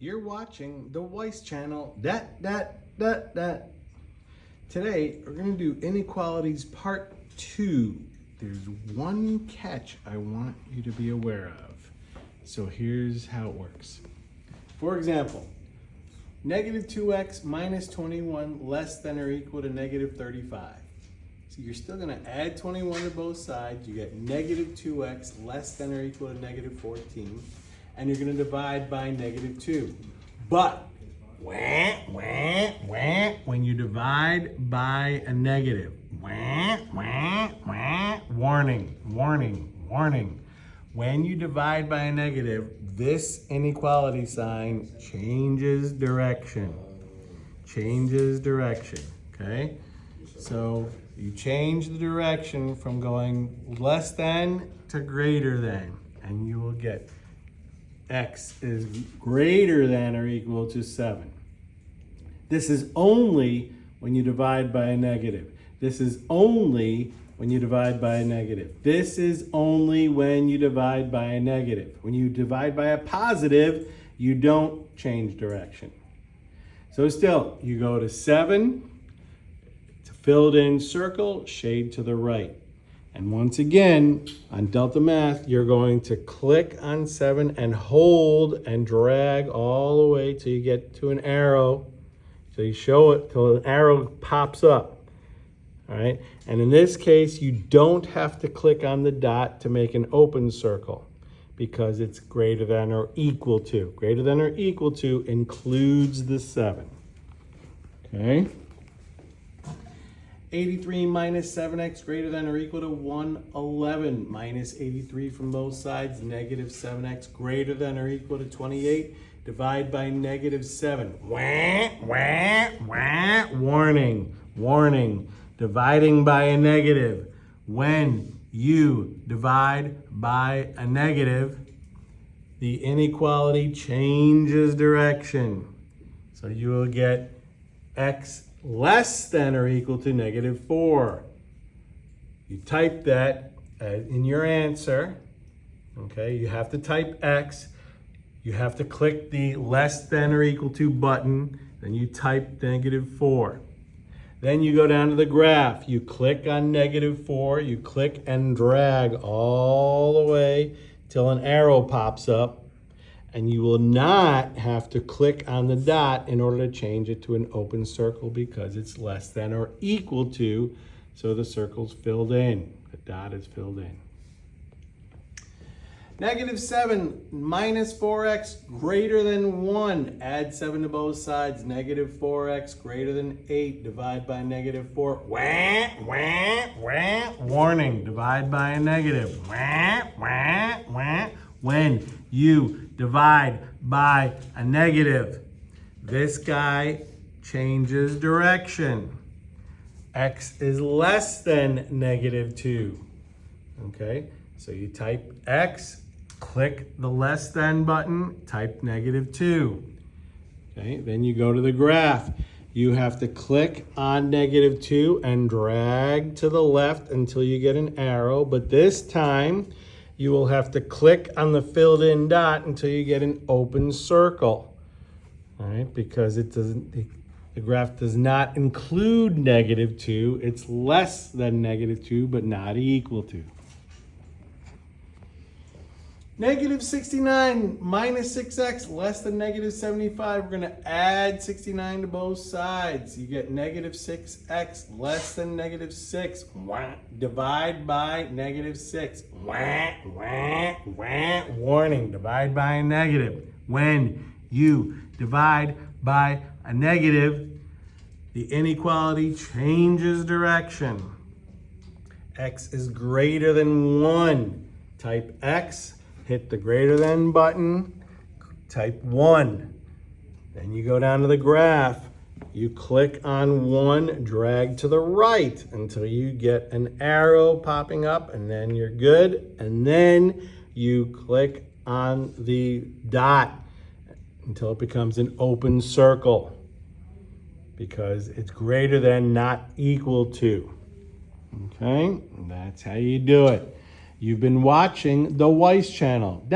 You're watching the Weiss channel. Today, we're going to do Inequalities Part 2. There's one catch I want you to be aware of. So here's how it works. For example, negative 2x minus 21 less than or equal to negative 35. So you're still going to add 21 to both sides. You get negative 2x less than or equal to negative 14. And you're going to divide by negative 2. But when you divide by a negative, warning. When you divide by a negative, this inequality sign changes direction. Okay? So you change the direction from going less than to greater than, and you will get x is greater than or equal to 7. This is only when you divide by a negative. This is only when you divide by a negative. This is only when you divide by a negative. When you divide by a positive, you don't change direction. So still, you go to 7, it's a filled in circle, shade to the right. And once again, on Delta Math, you're going to click on 7 and hold and drag all the way till you get to an arrow. So you show it till an arrow pops up. All right. And in this case, you don't have to click on the dot to make an open circle because it's greater than or equal to. Greater than or equal to includes the 7. Okay. 83 minus 7x greater than or equal to 111. Minus 83 from both sides. Negative 7x greater than or equal to 28. Divide by negative 7. Warning. Dividing by a negative. When you divide by a negative, the inequality changes direction. So you will get x less than or equal to negative 4. You type that in your answer. Okay, you have to type x. You have to click the less than or equal to button. Then you type negative 4. Then you go down to the graph. You click on negative 4. You click and drag all the way till an arrow pops up. And you will not have to click on the dot in order to change it to an open circle because it's less than or equal to, so the circle's filled in. The dot is filled in. Negative 7 minus 4x greater than 1. Add 7 to both sides. Negative 4x greater than 8. Divide by negative 4. Warning. Divide by a negative. When you divide by a negative, this guy changes direction. X is less than negative 2. Okay, so you type x, click the less than button, type negative 2. Okay, then you go to the graph. You have to click on negative 2 and drag to the left until you get an arrow, but this time you will have to click on the filled in dot until you get an open circle. All right, because it doesn't, the graph does not include negative 2. It's less than negative 2, but not equal to. Negative 69 minus 6x less than negative 75. We're going to add 69 to both sides. You get negative 6x less than negative 6. Divide by negative 6. Warning, divide by a negative. When you divide by a negative, the inequality changes direction. X is greater than 1. Type x. Hit the greater than button, type 1. Then you go down to the graph. You click on 1, drag to the right until you get an arrow popping up, and then you're good. And then you click on the dot until it becomes an open circle because it's greater than, not equal to. Okay, that's how you do it. You've been watching the Weiss channel.